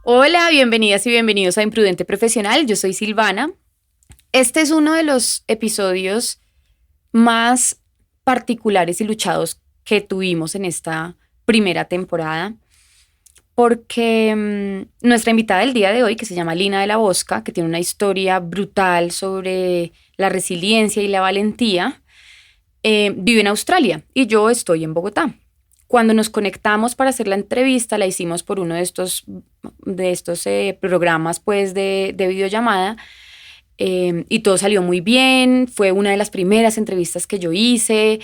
Hola, bienvenidas y bienvenidos a Imprudente Profesional. Yo soy Silvana. Este es uno de los episodios más particulares y luchados que tuvimos en esta primera temporada, porque nuestra invitada del día de hoy, que se llama Lina de la Bosca, que tiene una historia brutal sobre la resiliencia y la valentía, vive en Australia y yo estoy en Bogotá. Cuando nos conectamos para hacer la entrevista, la hicimos por uno de estos programas pues, de videollamada, y todo salió muy bien. Fue una de las primeras entrevistas que yo hice.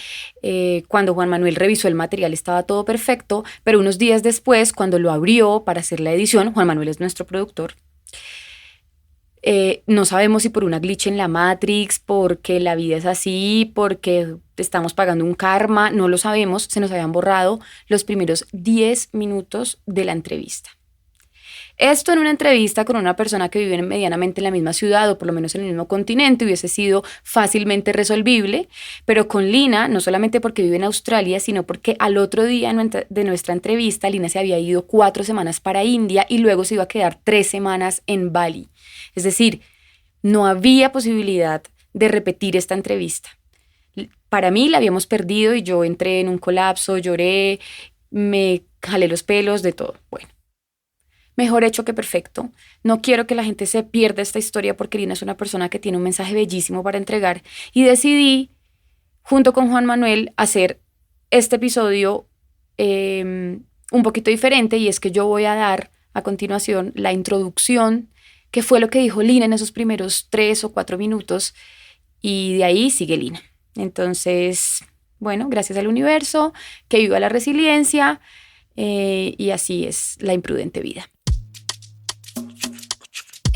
Cuando Juan Manuel revisó el material estaba todo perfecto, pero unos días después, cuando lo abrió para hacer la edición, Juan Manuel es nuestro productor, no sabemos si por una glitch en la Matrix, porque la vida es así, porque estamos pagando un karma, no lo sabemos, se nos habían borrado los primeros 10 minutos de la entrevista. Esto en una entrevista con una persona que vive medianamente en la misma ciudad o por lo menos en el mismo continente hubiese sido fácilmente resolvible, pero con Lina, no solamente porque vive en Australia, sino porque al otro día de nuestra entrevista, Lina se había ido 4 semanas para India y luego se iba a quedar 3 semanas en Bali. Es decir, no había posibilidad de repetir esta entrevista. Para mí la habíamos perdido y yo entré en un colapso, lloré, me jalé los pelos, de todo. Bueno, mejor hecho que perfecto. No quiero que la gente se pierda esta historia porque Lina es una persona que tiene un mensaje bellísimo para entregar y decidí, junto con Juan Manuel, hacer este episodio un poquito diferente, y es que yo voy a dar a continuación la introducción, que fue lo que dijo Lina en esos primeros 3 o 4 minutos, y de ahí sigue Lina. Entonces, bueno, gracias al universo, que viva la resiliencia, y así es la imprudente vida.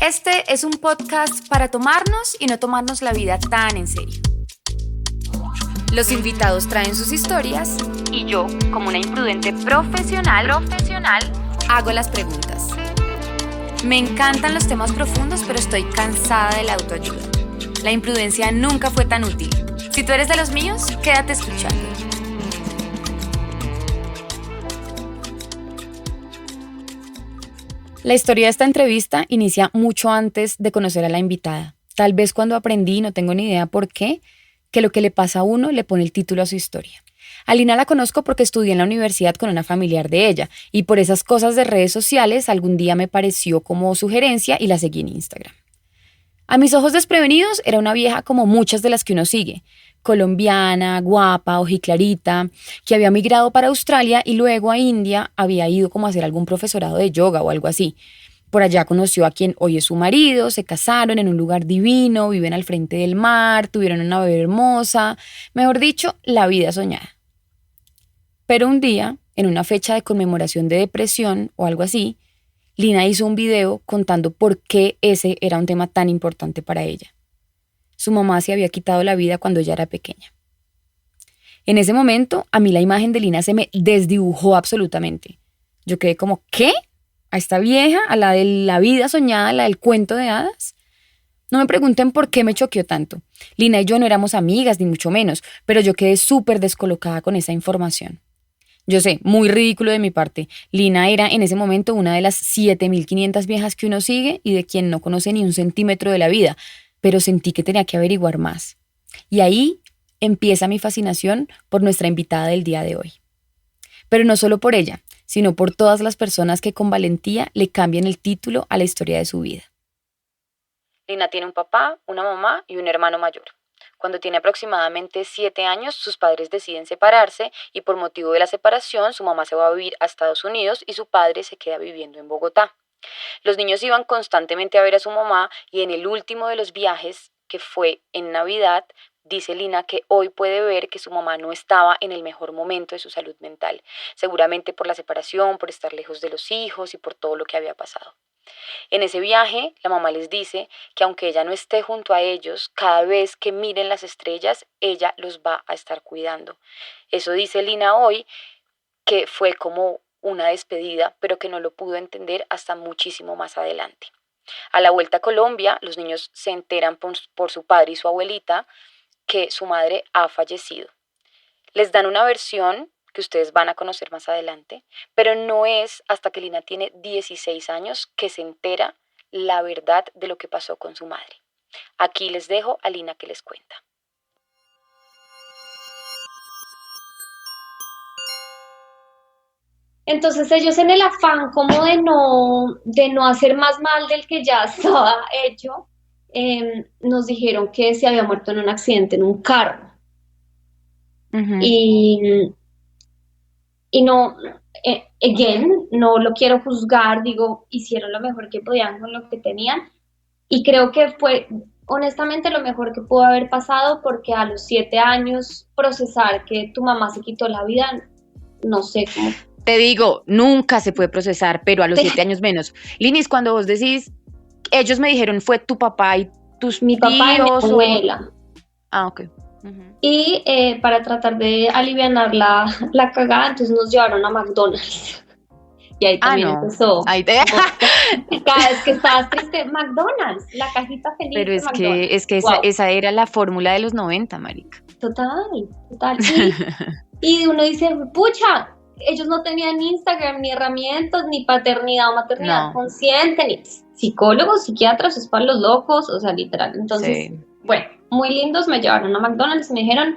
Este es un podcast para tomarnos y no tomarnos la vida tan en serio. Los invitados traen sus historias y yo, como una imprudente profesional, hago las preguntas. Me encantan los temas profundos, pero estoy cansada de la autoayuda. La imprudencia nunca fue tan útil. Si tú eres de los míos, quédate escuchando. La historia de esta entrevista inicia mucho antes de conocer a la invitada. Tal vez cuando aprendí, no tengo ni idea por qué, que lo que le pasa a uno le pone el título a su historia. A Lina la conozco porque estudié en la universidad con una familiar de ella, y por esas cosas de redes sociales algún día me pareció como sugerencia y la seguí en Instagram. A mis ojos desprevenidos era una vieja como muchas de las que uno sigue, colombiana, guapa, ojiclarita, que había migrado para Australia y luego a India había ido como a hacer algún profesorado de yoga o algo así. Por allá conoció a quien hoy es su marido, se casaron en un lugar divino, viven al frente del mar, tuvieron una bebé hermosa, mejor dicho, la vida soñada. Pero un día, en una fecha de conmemoración de depresión o algo así, Lina hizo un video contando por qué ese era un tema tan importante para ella. Su mamá se había quitado la vida cuando ella era pequeña. En ese momento, a mí la imagen de Lina se me desdibujó absolutamente. Yo quedé como, ¿qué? ¿A esta vieja? ¿A la de la vida soñada? ¿A la del cuento de hadas? No me pregunten por qué me choqueó tanto. Lina y yo no éramos amigas, ni mucho menos, pero yo quedé súper descolocada con esa información. Yo sé, muy ridículo de mi parte. Lina era en ese momento una de las 7.500 viejas que uno sigue y de quien no conoce ni un centímetro de la vida, pero sentí que tenía que averiguar más. Y ahí empieza mi fascinación por nuestra invitada del día de hoy. Pero no solo por ella, sino por todas las personas que con valentía le cambian el título a la historia de su vida. Lina tiene un papá, una mamá y un hermano mayor. Cuando tiene aproximadamente 7 años, sus padres deciden separarse y por motivo de la separación, su mamá se va a vivir a Estados Unidos y su padre se queda viviendo en Bogotá. Los niños iban constantemente a ver a su mamá y en el último de los viajes, que fue en Navidad, dice Lina que hoy puede ver que su mamá no estaba en el mejor momento de su salud mental, seguramente por la separación, por estar lejos de los hijos y por todo lo que había pasado. En ese viaje, la mamá les dice que aunque ella no esté junto a ellos, cada vez que miren las estrellas, ella los va a estar cuidando. Eso dice Lina hoy, que fue como una despedida, pero que no lo pudo entender hasta muchísimo más adelante. A la vuelta a Colombia, los niños se enteran por su padre y su abuelita que su madre ha fallecido. Les dan una versión que ustedes van a conocer más adelante, pero no es hasta que Lina tiene 16 años que se entera la verdad de lo que pasó con su madre. Aquí les dejo a Lina que les cuenta. Entonces ellos en el afán como de no hacer más mal del que ya estaba hecho, nos dijeron que se había muerto en un accidente en un carro. Ujú. Y, y no, again, no lo quiero juzgar, digo, hicieron lo mejor que podían con lo que tenían. Y creo que fue honestamente lo mejor que pudo haber pasado porque a los 7 años procesar que tu mamá se quitó la vida, no sé cómo. Te digo, nunca se puede procesar, pero a los 7 años menos. Linis, cuando vos decís, ellos me dijeron, fue tu papá y tus Mi papá y mi tíos o... abuela. Ah, ok. Uh-huh. Y para tratar de alivianar la cagada, entonces nos llevaron a McDonald's. Y ahí también empezó. Ahí te... Cada vez que estabas triste, McDonald's, la cajita feliz. Pero de es McDonald's. que, Wow. esa era la fórmula de los 90, marica. Total. Y uno dice, pucha, ellos no tenían Instagram, ni herramientas, ni paternidad o maternidad consciente, ni psicólogos, psiquiatras, es para los locos, o sea, literal. Entonces, bueno, muy lindos, me llevaron a McDonald's, me dijeron,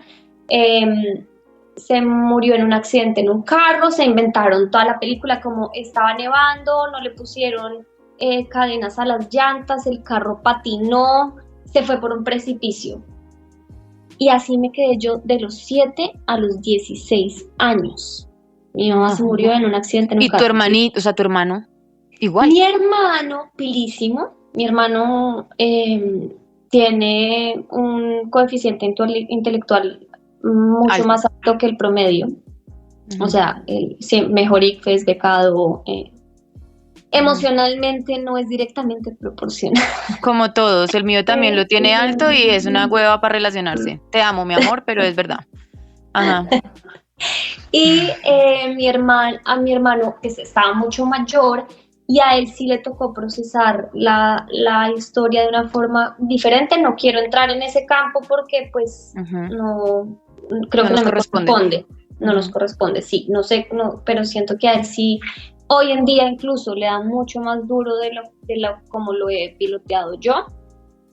se murió en un accidente en un carro, se inventaron toda la película como estaba nevando, no le pusieron cadenas a las llantas, el carro patinó, se fue por un precipicio. Y así me quedé yo de los 7 a los 16 años. Mi mamá se murió en un accidente en un carro. ¿Y tu hermanito, o sea, tu hermano? Igual. Mi hermano, pilísimo, mi hermano tiene un coeficiente intelectual mucho alto, más alto que el promedio. Uh-huh. O sea, mejor ICFES, becado. Emocionalmente no es directamente proporcional. Como todos, el mío también lo tiene alto y es una hueva para relacionarse. Te amo, mi amor, pero es verdad. Ajá. Y a mi hermano, que estaba mucho mayor, y a él sí le tocó procesar la historia de una forma diferente. No quiero entrar en ese campo porque pues no creo que no me corresponde. No nos corresponde, sí, no sé, pero siento que a él sí hoy en día incluso le da mucho más duro de lo como lo he piloteado yo,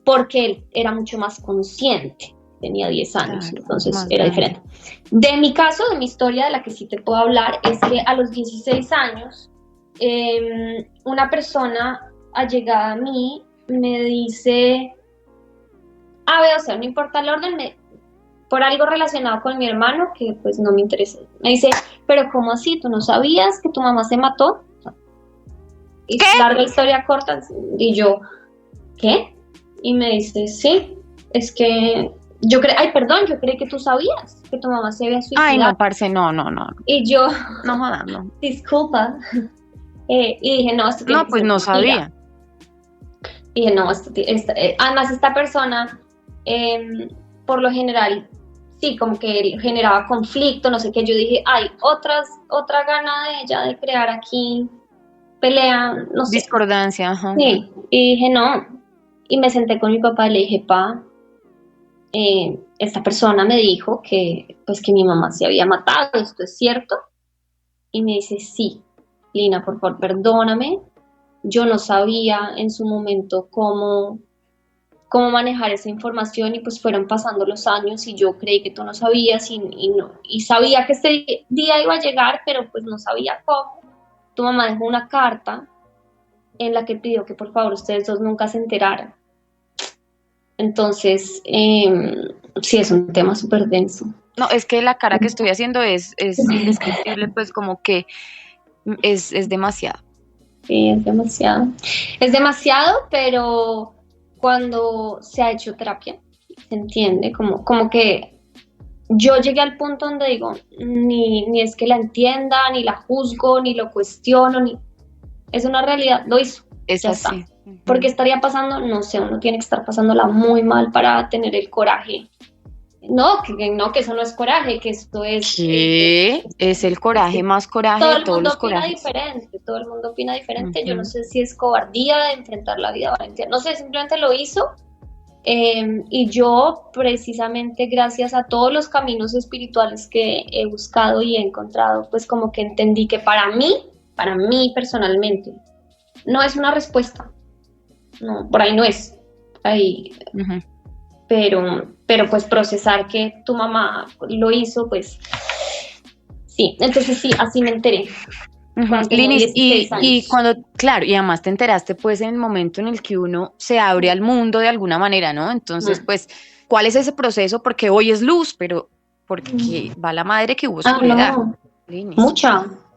porque él era mucho más consciente, tenía 10 años, entonces era diferente. De mi caso, de mi historia, de la que sí te puedo hablar, es que a los 16 años, una persona allegada a mí me dice, o sea, no importa el orden, por algo relacionado con mi hermano, que pues no me interesa. Me dice, pero ¿cómo así? ¿Tú no sabías que tu mamá se mató? Y larga historia corta, y yo, ¿qué? Y me dice, sí, es que yo creí que tú sabías que tu mamá se había suicidado. Ay, no, parce, no. Y yo, no jodas, no. Disculpa. Y dije, no, esto tiene que pues ser no sabía. Y dije, no, además esta persona, por lo general, sí, como que generaba conflicto, no sé qué. Yo dije, otra gana de ella de crear aquí pelea, no sé. Discordancia, ajá. Sí, y dije, no. Y me senté con mi papá y le dije, pa, esta persona me dijo que mi mamá se había matado, ¿esto es cierto? Y me dice, sí, Lina, por favor, perdóname. Yo no sabía en su momento cómo manejar esa información y pues fueron pasando los años y yo creí que tú no sabías y sabía que este día iba a llegar, pero pues no sabía cómo. Tu mamá dejó una carta en la que pidió que por favor ustedes dos nunca se enteraran. Entonces, sí, es un tema súper denso. No, es que la cara que estoy haciendo es indescriptible, pues como que es demasiado. Sí, es demasiado. Es demasiado, pero cuando se ha hecho terapia, se entiende, como que yo llegué al punto donde digo, ni es que la entienda, ni la juzgo, ni lo cuestiono, es una realidad, lo hizo. Es ya así. Está. ¿Por qué estaría pasando? No sé, uno tiene que estar pasándola muy mal para tener el coraje. No, que eso no es coraje, que esto es... ¿Qué? Es el coraje más coraje de todos los corajes. Todo el mundo opina diferente. Yo no sé si es cobardía de enfrentar la vida, valentía. No sé, simplemente lo hizo Y yo, precisamente gracias a todos los caminos espirituales que he buscado y he encontrado, pues como que entendí que para mí personalmente, no es una respuesta, no, por ahí no es, ahí, Ujú. pero pues procesar que tu mamá lo hizo, pues sí, entonces sí, así me enteré Ujú. cuando tenía Linis, 16 y años. cuando, claro, y además te enteraste pues en el momento en el que uno se abre al mundo de alguna manera, ¿no? Entonces, Mm. pues, ¿cuál es ese proceso? Porque hoy es luz, pero porque va la madre que hubo Ah, oscuridad, no, Linis.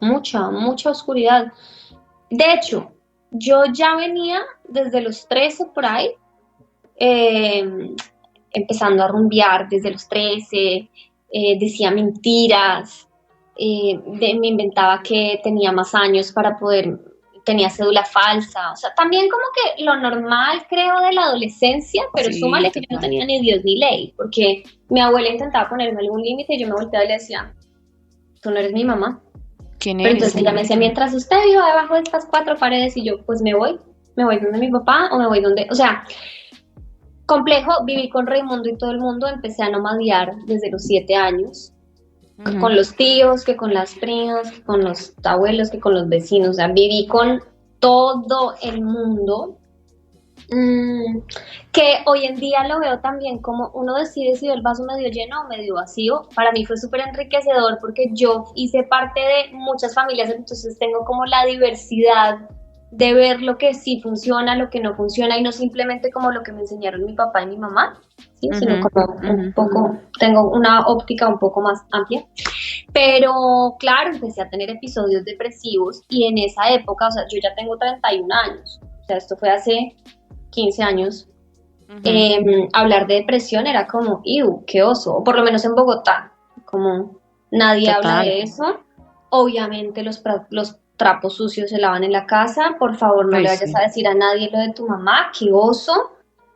mucha oscuridad. De hecho, yo ya venía desde los 13 por ahí, eh, empezando a rumbear desde los 13, decía mentiras, me inventaba que tenía más años para poder, tenía cédula falsa, o sea, también como que lo normal creo de la adolescencia, pero Sí, súmale que yo no total. tenía ni Dios ni ley, porque mi abuela intentaba ponerme algún límite y yo me volteaba y le decía, tú no eres mi mamá. ¿Quién Pero eres? entonces ella me decía, mientras usted viva debajo de estas cuatro paredes y yo, pues me voy donde mi papá o me voy donde, o sea, complejo, viví con Raimundo y todo el mundo, empecé a nomadear desde los 7 años, Ujú. con los tíos, que con las primas, que con los abuelos, que con los vecinos, o sea, viví con todo el mundo. Mm, que hoy en día lo veo también como uno decide si el vaso medio lleno o medio vacío. Para mí fue súper enriquecedor porque yo hice parte de muchas familias, entonces tengo como la diversidad de ver lo que sí funciona, lo que no funciona y no simplemente como lo que me enseñaron mi papá y mi mamá, ¿sí? Sino Ujú, como un ujú. poco, tengo una óptica un poco más amplia. Pero claro, empecé a tener episodios depresivos y en esa época, o sea, yo ya tengo 31 años, o sea, esto fue hace 15 años, Ujú. hablar de depresión era como, ¡iu, qué oso! O por lo menos en Bogotá, como nadie habla Total. de eso. Obviamente los trapos sucios se lavan en la casa, por favor no Ay, le vayas a sí. decir a nadie lo de tu mamá, qué oso.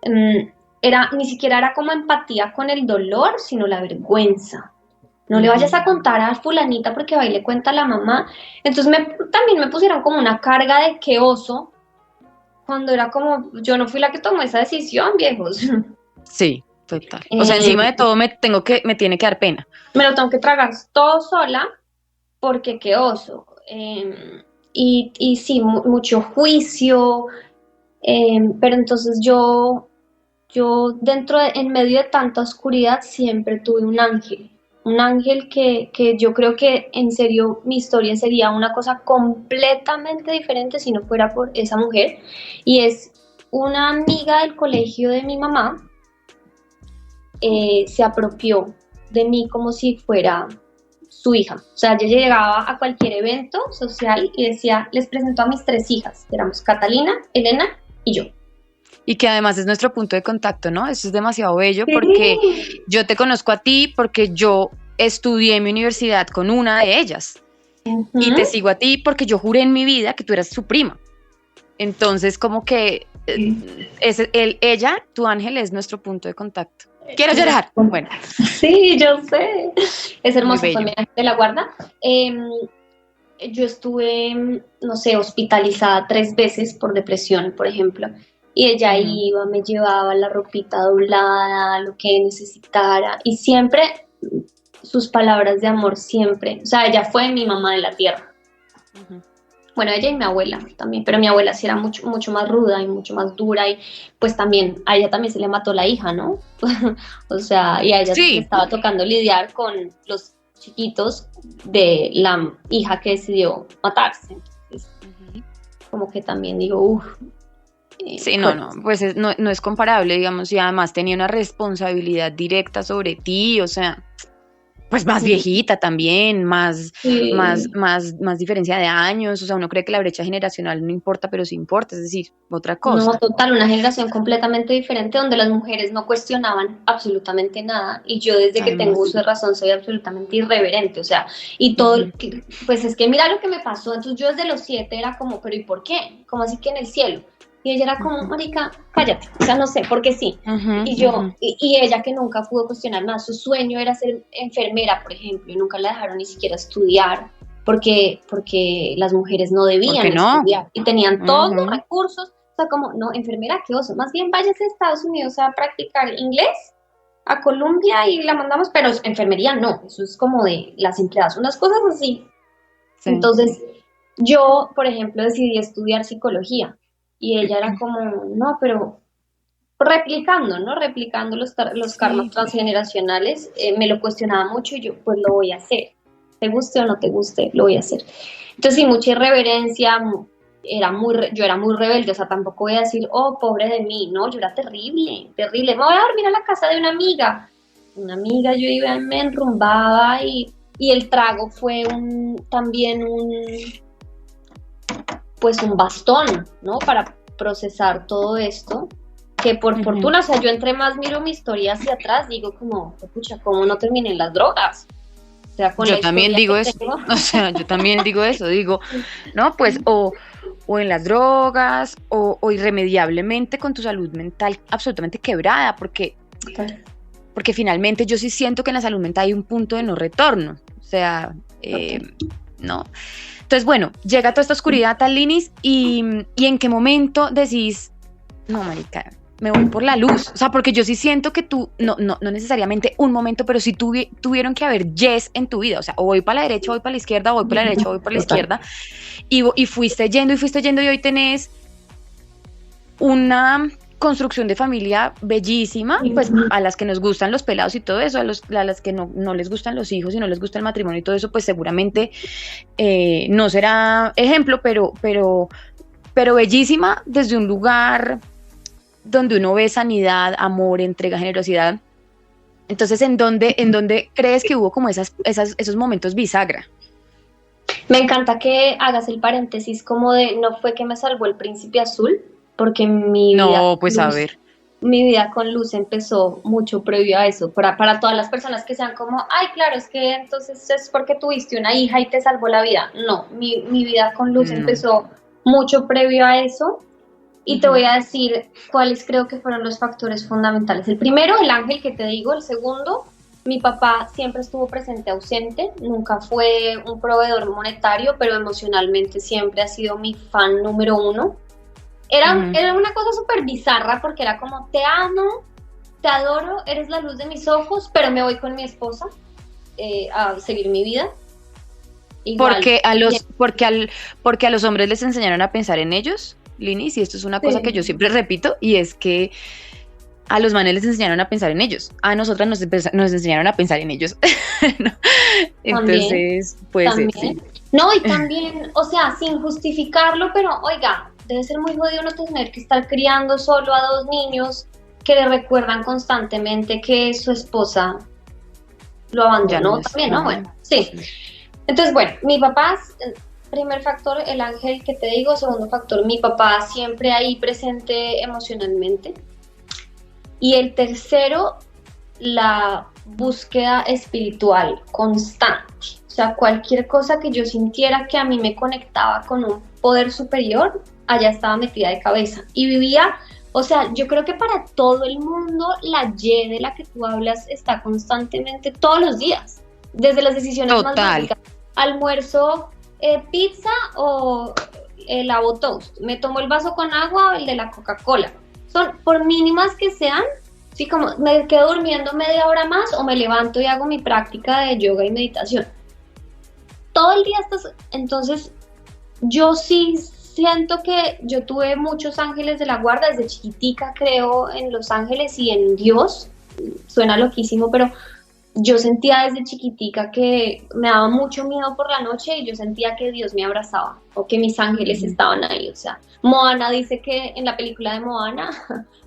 Ni siquiera era como empatía con el dolor, sino la vergüenza. No le vayas Ujú. a contar a fulanita porque va y le cuenta a la mamá. Entonces también me pusieron como una carga de qué oso, cuando era como, yo no fui la que tomó esa decisión, viejos. Sí, total. O sea, Eh, encima de todo me tiene que dar pena. Me lo tengo que tragar todo sola porque qué oso. Y sí, mucho juicio, pero entonces yo en medio de tanta oscuridad siempre tuve un ángel que yo creo que en serio mi historia sería una cosa completamente diferente si no fuera por esa mujer. Y es una amiga del colegio de mi mamá, se apropió de mí como si fuera su hija. O sea, ella llegaba a cualquier evento social y decía, les presento a mis tres hijas, que éramos Catalina, Elena y yo. Y que además es nuestro punto de contacto, ¿no? Eso es demasiado bello porque Sí. yo te conozco a ti porque yo estudié en mi universidad con una de ellas y te Ujú. sigo a ti porque yo juré en mi vida que tú eras su prima. Entonces, como que ella, tu ángel, es nuestro punto de contacto. Quiero llorar. Bueno, Sí, yo sé. Es muy hermoso, fue bello. mi ángel de la guarda. Yo estuve, no sé, hospitalizada 3 veces por depresión, por ejemplo. Y ella Ujú. iba, me llevaba la ropita doblada, lo que necesitara. Y siempre sus palabras de amor, siempre. O sea, ella fue mi mamá de la tierra. Ujú. Bueno, ella y mi abuela también, pero mi abuela sí era mucho, mucho más ruda y mucho más dura y pues también, a ella también se le mató la hija, ¿no? O sea, y a ella le Sí, estaba tocando lidiar con los chiquitos de la hija que decidió matarse. Entonces, ujú. como que también digo, uff, Sí, no, fuerte. no, pues no es comparable, digamos, y además tenía una responsabilidad directa sobre ti, o sea, pues más viejita también, Sí. más diferencia de años, o sea, uno cree que la brecha generacional no importa, pero sí importa, es decir, otra No, cosa. total, una generación completamente diferente donde las mujeres no cuestionaban absolutamente nada y yo desde que tengo Además. uso de razón soy absolutamente irreverente, o sea, y todo, Ujú, pues es que mira lo que me pasó, entonces yo desde los 7 era como, pero ¿y por qué? Como así que en el cielo. Y ella era como, ujú, marica, cállate, o sea, no sé, porque sí. ujú, Y ujú. y ella que nunca pudo cuestionar nada, su sueño era ser enfermera, por ejemplo, y nunca la dejaron ni siquiera estudiar porque las mujeres no ¿Por qué debían no? estudiar y tenían todos los Ujú. recursos, O sea, como, no, enfermera, qué oso. Más bien váyase a Estados Unidos a practicar inglés, a Colombia y la mandamos, pero enfermería no, eso es como de las empleadas, unas cosas así. Sí. Entonces, yo, por ejemplo, decidí estudiar psicología y ella era como, no, pero replicando, ¿no? Replicando los karmas Sí. transgeneracionales, me lo cuestionaba mucho y yo, pues lo voy a hacer. Te guste o no te guste, lo voy a hacer. Entonces, sí, mucha irreverencia, yo era muy rebelde, o sea, tampoco voy a decir, oh, pobre de mí, no, yo era terrible, terrible. Me voy a dormir a la casa de una amiga, yo iba, me enrumbaba y el trago fue también pues un bastón, ¿no? Para procesar todo esto, que por Ujú. fortuna, o sea, yo entre más miro mi historia hacia atrás, digo como, pucha, ¿cómo no terminé en las drogas? O sea, con la Yo también historia que digo eso, tengo. o sea, yo también digo eso, digo, no, pues o en las drogas o irremediablemente con tu salud mental absolutamente quebrada, porque finalmente yo sí siento que en la salud mental hay un punto de no retorno, o sea, no. Entonces, bueno, llega toda esta oscuridad, tal Linis, y en qué momento decís, no, marica, me voy por la luz. O sea, porque yo sí siento que tú, no necesariamente un momento, pero sí tuvieron que haber yes en tu vida. O sea, o voy para la derecha, o voy para la izquierda, o voy para la derecha, o voy para la Total. izquierda. Y fuiste yendo, y hoy tenés una construcción de familia bellísima, pues a las que nos gustan los pelados y todo eso, a las que no les gustan los hijos y no les gusta el matrimonio y todo eso, pues seguramente no será ejemplo, pero bellísima desde un lugar donde uno ve sanidad, amor, entrega, generosidad. Entonces, ¿en dónde crees que hubo como esos momentos bisagra? Me encanta que hagas el paréntesis como de no fue que me salvó el príncipe azul, porque No, pues a ver. mi vida con Luz empezó mucho previo a eso, para todas las personas que sean como, ay, claro, es que entonces es porque tuviste una hija y te salvó la vida. No, mi vida con Luz No. empezó mucho previo a eso y te Uh-huh. voy a decir cuáles creo que fueron los factores fundamentales. El primero, el ángel que te digo, el segundo, mi papá siempre estuvo presente ausente, nunca fue un proveedor monetario, pero emocionalmente siempre ha sido mi fan número uno. Uh-huh. Era una cosa súper bizarra porque era como, te amo, te adoro, eres la luz de mis ojos, pero me voy con mi esposa a seguir mi vida. Igual. Porque a los hombres les enseñaron a pensar en ellos, Linis, y esto es una cosa que yo Sí, siempre repito, y es que a los manes les enseñaron a pensar en ellos, a nosotras nos enseñaron a pensar en ellos. ¿No? también, Entonces, puede ser, sí. también. No, y también, o sea, sin justificarlo, pero oiga, debe ser muy jodido no tener que estar criando solo a dos niños que le recuerdan constantemente que su esposa lo Ya no abandonó también, ¿no? está. Bueno, sí. Sí. Entonces, bueno, mi papá, primer factor, el ángel que te digo, segundo factor, mi papá siempre ahí presente emocionalmente. Y el tercero, la búsqueda espiritual constante. O sea, cualquier cosa que yo sintiera que a mí me conectaba con un poder superior, allá estaba metida de cabeza. Y vivía, o sea, yo creo que para todo el mundo la Y de la que tú hablas está constantemente todos los días, desde las decisiones más Total. básicas. Almuerzo, pizza o el avo toast. Me tomo el vaso con agua o el de la Coca-Cola. Son, por mínimas que sean, sí, como me quedo durmiendo media hora más o me levanto y hago mi práctica de yoga y meditación. Todo el día estás, entonces yo sí siento que yo tuve muchos ángeles de la guarda, desde chiquitica creo en los ángeles y en Dios, suena loquísimo, pero yo sentía desde chiquitica que me daba mucho miedo por la noche y yo sentía que Dios me abrazaba o que mis ángeles Uh-huh. estaban ahí. O sea, Moana dice que en la película de Moana,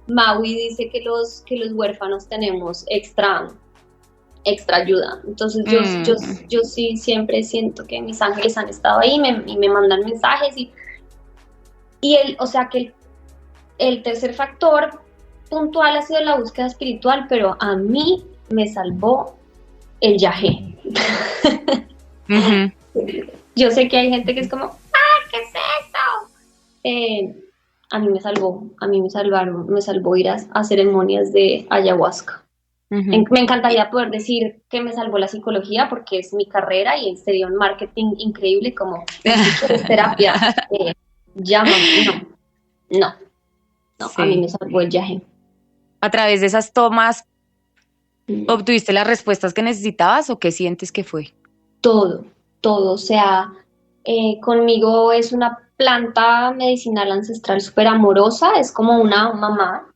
Maui dice que los huérfanos tenemos extra ayuda. Entonces yo sí siempre siento que mis ángeles han estado ahí y me mandan mensajes o sea que el tercer factor puntual ha sido la búsqueda espiritual, pero a mí me salvó el yagé. Uh-huh. Yo sé que hay gente que es como, ¡ah, qué es esto! Me salvó ir a ceremonias de ayahuasca. Uh-huh. Me encantaría poder decir que me salvó la psicología porque es mi carrera y sería un marketing increíble como, si quieres terapia, llámame. No, no. No, a mí me salvó el yaje. ¿A través de esas tomas Mm. obtuviste las respuestas que necesitabas o qué sientes que fue? Todo, todo. O sea, conmigo es una planta medicinal ancestral súper amorosa, es como una mamá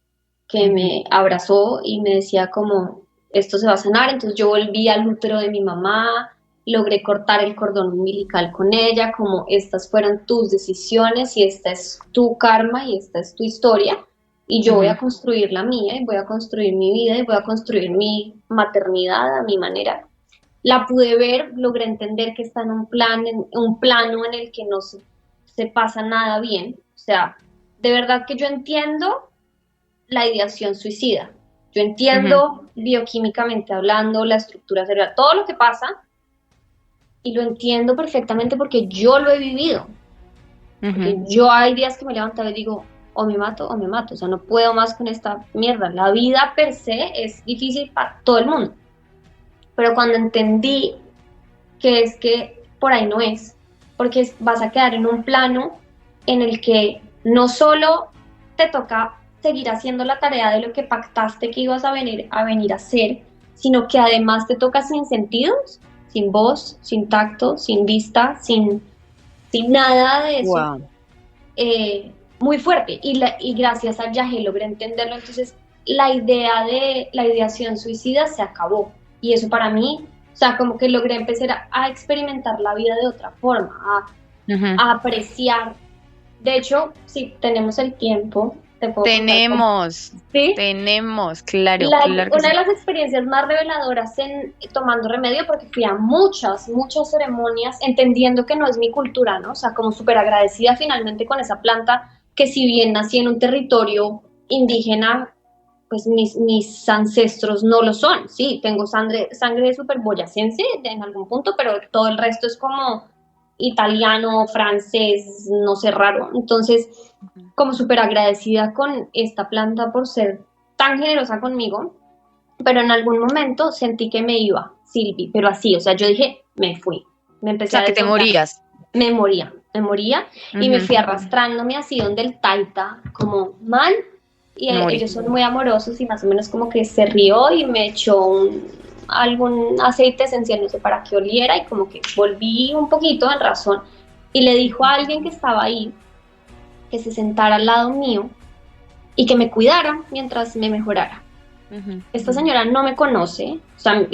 que me abrazó y me decía como, esto se va a sanar. Entonces yo volví al útero de mi mamá, logré cortar el cordón umbilical con ella, como estas fueron tus decisiones y esta es tu karma y esta es tu historia. Y yo voy a construir la mía y voy a construir mi vida y voy a construir mi maternidad a mi manera. La pude ver, logré entender que está en un plano en el que no se pasa nada bien. O sea, de verdad que yo entiendo la ideación suicida. Yo entiendo bioquímicamente hablando, la estructura cerebral, todo lo que pasa, y lo entiendo perfectamente porque yo lo he vivido. Porque yo hay días que me levanto y digo, o me mato o me mato, o sea, no puedo más con esta mierda. La vida per se es difícil para todo el mundo. Pero cuando entendí que es que por ahí no es, porque vas a quedar en un plano en el que no solo te toca seguir haciendo la tarea de lo que pactaste que ibas a venir a hacer, sino que además te toca sin sentidos, sin voz, sin tacto, sin vista, sin nada de eso. Wow. Muy fuerte. Y gracias al yaje logré entenderlo. Entonces, la idea de la ideación suicida se acabó. Y eso para mí, o sea, como que logré empezar a experimentar la vida de otra forma, a apreciar. De hecho, si tenemos el tiempo, te puedo Tenemos, ¿sí? Tenemos, claro. Una de las experiencias más reveladoras en tomando remedio, porque fui a muchas ceremonias, entendiendo que no es mi cultura, ¿no? O sea, como súper agradecida finalmente con esa planta, que si bien nací en un territorio indígena, pues mis ancestros no lo son. Sí, tengo sangre súper boyacense en algún punto, pero todo el resto es como italiano, francés, no sé, raro. Entonces, como súper agradecida con esta planta por ser tan generosa conmigo, pero en algún momento sentí que me iba, Silvi, pero así, o sea, yo dije, me fui, me empecé a que te morías. Me moría, y me fui arrastrándome así donde el taita, como mal, y ellos son muy amorosos y más o menos como que se rió y me echó algún aceite esencial, no sé para qué oliera, y como que volví un poquito en razón, y le dijo a alguien que estaba ahí, que se sentara al lado mío y que me cuidara mientras me mejorara. Esta señora no me conoce, o sea,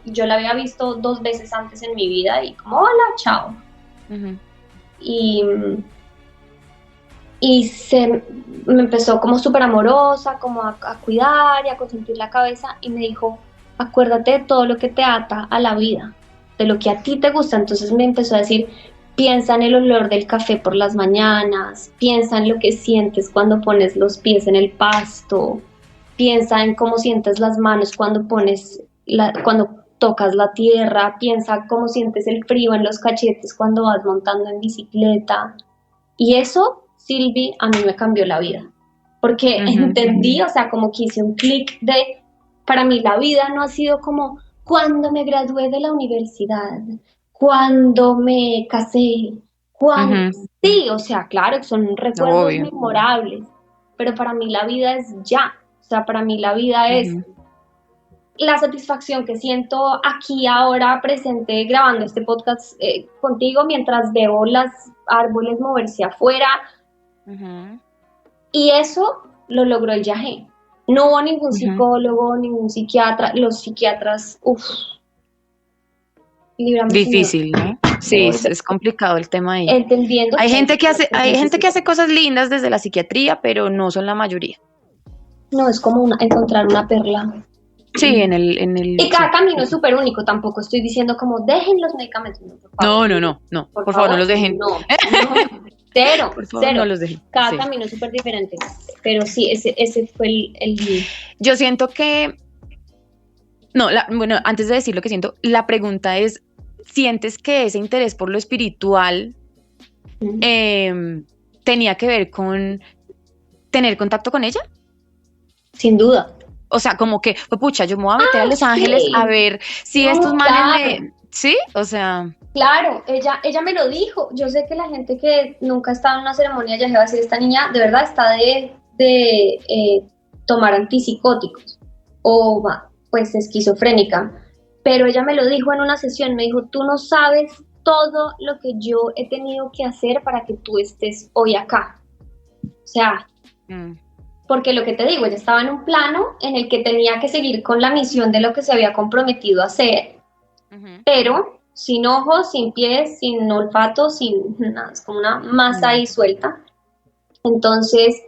yo la había visto 2 veces antes en mi vida y como, hola, chao. Y me empezó como súper amorosa, como a cuidar y a consentir la cabeza, y me dijo, acuérdate de todo lo que te ata a la vida, de lo que a ti te gusta. Entonces me empezó a decir, piensa en el olor del café por las mañanas, piensa en lo que sientes cuando pones los pies en el pasto, piensa en cómo sientes las manos cuando cuando tocas la tierra, piensa cómo sientes el frío en los cachetes cuando vas montando en bicicleta. Y eso, Silvi, a mí me cambió la vida, porque entendí, o sea, como que hice un clic para mí la vida no ha sido como cuando me gradué de la universidad, cuando me casé, sí, o sea, claro, son recuerdos memorables, pero para mí la vida es ya, o sea, para mí la vida es la satisfacción que siento aquí ahora presente grabando este podcast contigo mientras veo los árboles moverse afuera, y eso lo logró el yaje. No hubo ningún psicólogo, ningún psiquiatra, los psiquiatras, difícil, ¿no? Sí, es complicado el tema ahí. Entendiendo. Hay gente que hace cosas lindas desde la psiquiatría, pero no son la mayoría. No, es como encontrar una perla. Sí, en el. Y cada camino es súper único. Tampoco estoy diciendo como dejen los medicamentos. No, por favor. No. Por favor, no los dejen. No. Cero. Por favor, no los dejen. Cada camino es súper diferente. Pero sí, ese fue el. Yo siento que. No, bueno, antes de decir lo que siento, la pregunta es: ¿sientes que ese interés por lo espiritual tenía que ver con tener contacto con ella? Sin duda. O sea, como que, pucha, yo me voy a meter a Los Ángeles a ver si estos manes ¿sí? O sea... Claro, ella me lo dijo. Yo sé que la gente que nunca ha estado en una ceremonia ya va a decir, esta niña de verdad está de de tomar antipsicóticos o pues esquizofrénica, pero ella me lo dijo en una sesión, me dijo, tú no sabes todo lo que yo he tenido que hacer para que tú estés hoy acá. O sea, porque lo que te digo, ella estaba en un plano en el que tenía que seguir con la misión de lo que se había comprometido a hacer, pero sin ojos, sin pies, sin olfato, sin nada, es como una masa ahí suelta. Entonces,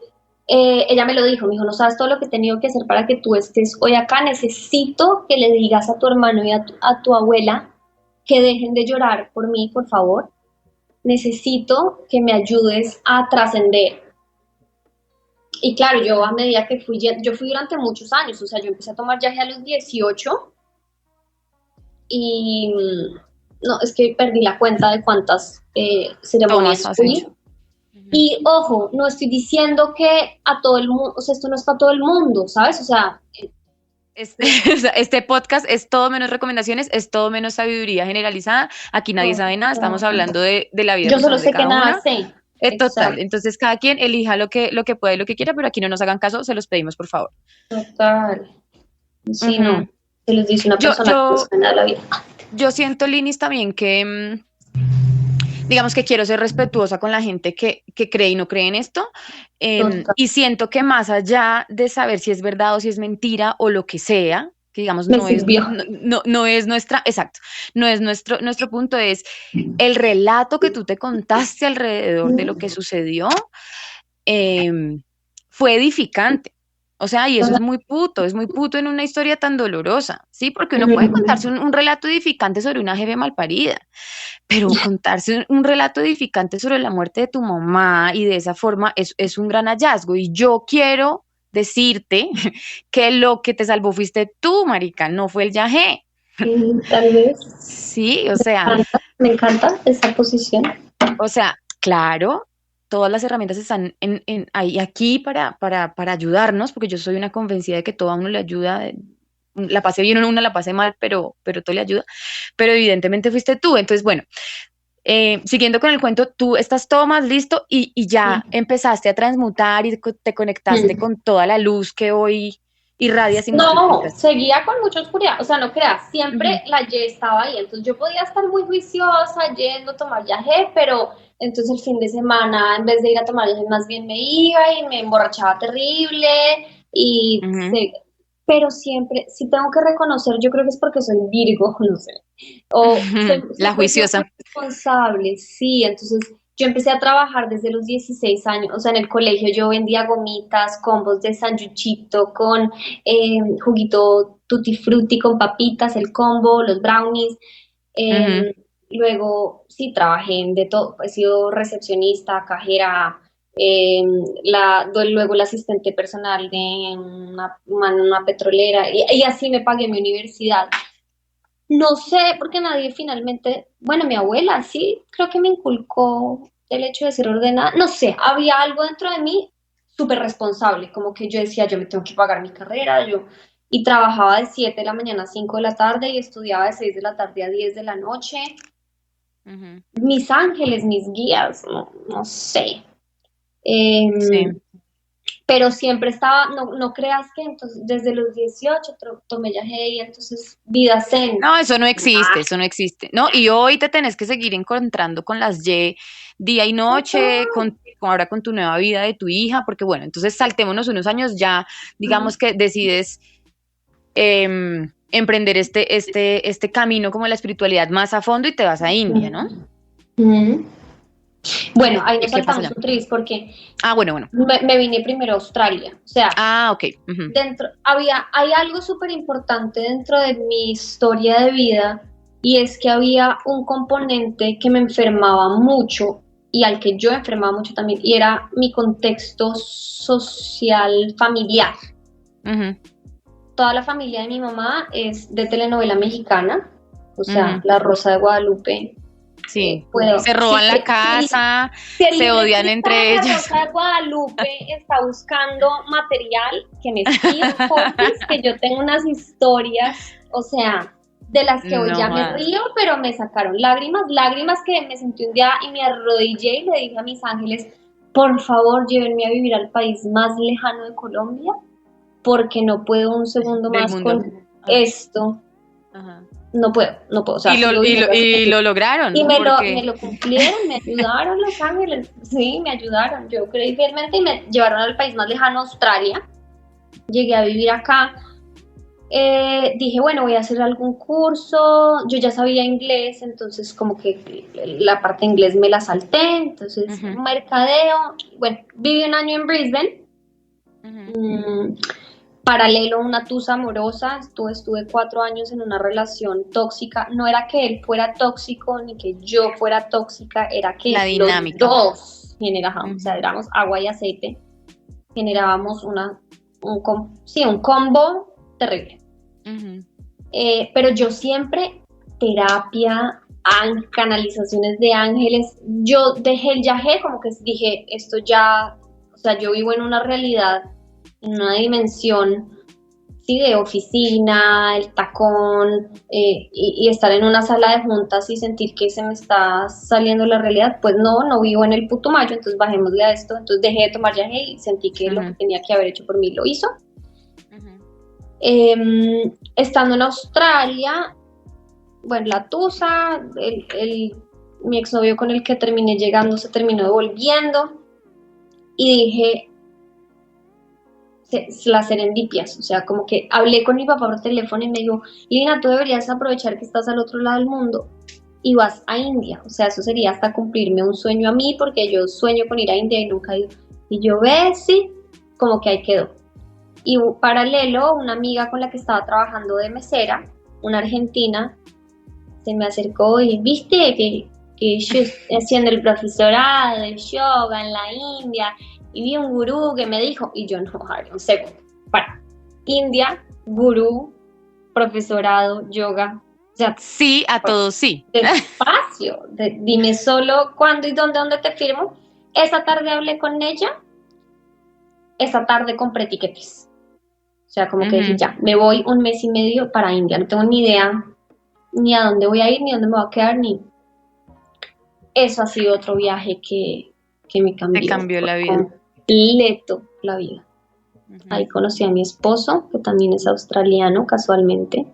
ella me lo dijo, me dijo, no sabes todo lo que he tenido que hacer para que tú estés hoy acá, necesito que le digas a tu hermano y a tu abuela que dejen de llorar por mí, por favor, necesito que me ayudes a trascender. Y claro, yo a medida que yo fui durante muchos años, o sea, yo empecé a tomar yaje a los 18 y no, es que perdí la cuenta de cuántas ceremonias fui. Y ojo, no estoy diciendo que a todo el mundo, o sea, esto no es para todo el mundo, ¿sabes? O sea, este podcast es todo menos recomendaciones, es todo menos sabiduría generalizada. Aquí nadie sabe nada, estamos hablando de la vida. Yo solo sé que nada sé. Total, entonces cada quien elija lo que puede y lo que quiera, pero aquí no nos hagan caso, se los pedimos, por favor. Total. Sí, no, se les dice una persona que no sabe nada de la vida. Yo siento, Linis, también que digamos que quiero ser respetuosa con la gente que cree y no cree en esto, y siento que más allá de saber si es verdad o si es mentira o lo que sea, que digamos no es nuestra, exacto, no es nuestro punto, es el relato que tú te contaste alrededor de lo que sucedió, fue edificante. O sea, y eso es muy puto en una historia tan dolorosa, ¿sí? Porque uno puede contarse un relato edificante sobre una jefe malparida, pero contarse un relato edificante sobre la muerte de tu mamá y de esa forma es un gran hallazgo. Y yo quiero decirte que lo que te salvó fuiste tú, marica, no fue el yagé. Tal vez. Sí, o sea. Me encanta esa posición. O sea, claro, todas las herramientas están ahí aquí para ayudarnos, porque yo soy una convencida de que todo a uno le ayuda, la pase bien o una la pase mal, pero todo le ayuda. Pero evidentemente fuiste tú. Entonces, bueno, siguiendo con el cuento, tú estás todo más listo y ya empezaste a transmutar y te conectaste con toda la luz que hoy irradias y multiplicas. No, seguía con mucha oscuridad, o sea, no creas, siempre la Y estaba ahí, entonces yo podía estar muy juiciosa yendo a tomar yagé, pero entonces el fin de semana, en vez de ir a tomar yagé, más bien me iba y me emborrachaba terrible, y pero siempre, si tengo que reconocer, yo creo que es porque soy Virgo, no sé, o la juiciosa. Responsable, sí, entonces yo empecé a trabajar desde los 16 años, o sea, en el colegio yo vendía gomitas, combos de sanduchito con juguito tutti frutti con papitas, el combo, los brownies. Luego, sí, trabajé de todo, he sido recepcionista, cajera, luego la asistente personal de una petrolera, y así me pagué mi universidad. No sé, porque nadie finalmente, bueno, mi abuela sí, creo que me inculcó el hecho de ser ordenada. No sé, había algo dentro de mí súper responsable, como que yo decía, yo me tengo que pagar mi carrera, y trabajaba de 7 de la mañana a 5 de la tarde y estudiaba de 6 de la tarde a 10 de la noche. Mis ángeles, mis guías, no sé. Sí. Pero siempre estaba, no creas que entonces desde los 18 tomé yagé y entonces vida zen. No, eso no existe, ¿no? Y hoy te tenés que seguir encontrando con las Y día y noche, ahora con tu nueva vida de tu hija, porque bueno, entonces saltémonos unos años, ya digamos que decides emprender este camino como la espiritualidad más a fondo y te vas a India, ¿no? Bueno, ahí nos saltamos un tris porque bueno. Me vine primero a Australia, o sea, ok. hay algo súper importante dentro de mi historia de vida y es que había un componente que me enfermaba mucho y al que yo enfermaba mucho también, y era mi contexto social familiar. Toda la familia de mi mamá es de telenovela mexicana, o sea, La Rosa de Guadalupe. Sí, se roban la casa, se odian entre ellos. La Rosa de Guadalupe está buscando material que me escriba, que yo tengo unas historias, o sea, de las que hoy ya me río, pero me sacaron lágrimas que me sentí un día y me arrodillé y le dije a mis ángeles, por favor, llévenme a vivir al país más lejano de Colombia, porque no puedo un segundo Del más mundo. con esto. Ajá. No puedo, o sea, Y lo, sigo y, lo, viviendo y así. lo lograron, Y me porque lo cumplieron, me ayudaron Los Ángeles, sí, me ayudaron. Yo creí fielmente y me llevaron al país más lejano, Australia. Llegué a vivir acá. Dije, bueno, voy a hacer algún curso. Yo ya sabía inglés, entonces como que la parte de inglés me la salté. Entonces, Ujú. mercadeo. Bueno, viví un año en Brisbane. Paralelo a una tusa amorosa, estuve 4 años en una relación tóxica. No era que él fuera tóxico ni que yo fuera tóxica, era que La dinámica. los dos generábamos, o sea, éramos agua y aceite, generábamos un combo terrible. Pero yo siempre, terapia, canalizaciones de ángeles, yo dejé el yagé, como que dije, esto ya, o sea, yo vivo en una realidad, en una dimensión, sí, de oficina, el tacón, y estar en una sala de juntas y sentir que se me está saliendo la realidad, pues no vivo en el Putumayo, entonces bajémosle a esto. Entonces dejé de tomar yagé y sentí que lo que tenía que haber hecho por mí lo hizo. Estando en Australia, bueno, la tusa, mi exnovio con el que terminé llegando se terminó devolviendo, y dije, las serendipias, o sea, como que hablé con mi papá por teléfono y me dijo, Lina, tú deberías aprovechar que estás al otro lado del mundo y vas a India, o sea, eso sería hasta cumplirme un sueño a mí, porque yo sueño con ir a India y nunca he ido. Y yo, sí, como que ahí quedó. Y paralelo, una amiga con la que estaba trabajando de mesera, una argentina, se me acercó y, viste que yo estoy haciendo el profesorado de yoga en la India, y vi un gurú que me dijo, y yo, no, a ver, un segundo, para, India, gurú, profesorado, yoga, o sea, sí, a todos sí. Despacio, dime solo cuándo y dónde te firmo. Esa tarde hablé con ella, esa tarde compré tiquetes, o sea, como que dije, ya, me voy 1 mes y medio para India, no tengo ni idea ni a dónde voy a ir, ni dónde me voy a quedar, ni... Eso ha sido otro viaje que me cambió. Te cambió la vida. Completo la vida. Ahí conocí a mi esposo, que también es australiano, casualmente.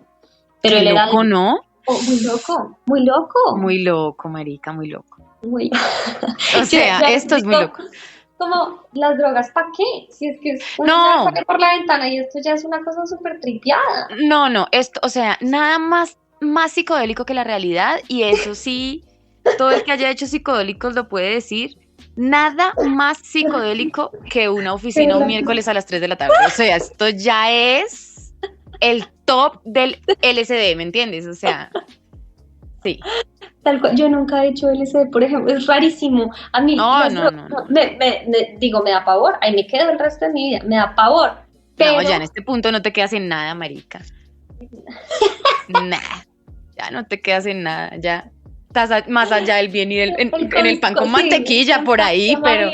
Pero él loco, era ¿no? Oh, muy loco, muy loco. Muy loco, marica, muy loco. Muy... O sea, esto es muy loco. Como, ¿las drogas para qué? Si es que uno ya sale por la ventana y esto ya es una cosa súper tripiada. No, esto, o sea, nada más psicodélico que la realidad, y eso sí, todo el que haya hecho psicodélicos lo puede decir. Nada más psicodélico que una oficina un miércoles a las 3 de la tarde. O sea, esto ya es el top del LSD, ¿me entiendes? O sea, sí. Tal cual, yo nunca he hecho LSD, por ejemplo, es rarísimo. A mí, no. Me da pavor, ahí me quedo el resto de mi vida, me da pavor. Pero... No, ya en este punto no te quedas en nada, marica. Nah, ya no te quedas en nada, ya estás más allá del bien y en el pan con mantequilla, por ahí, pero...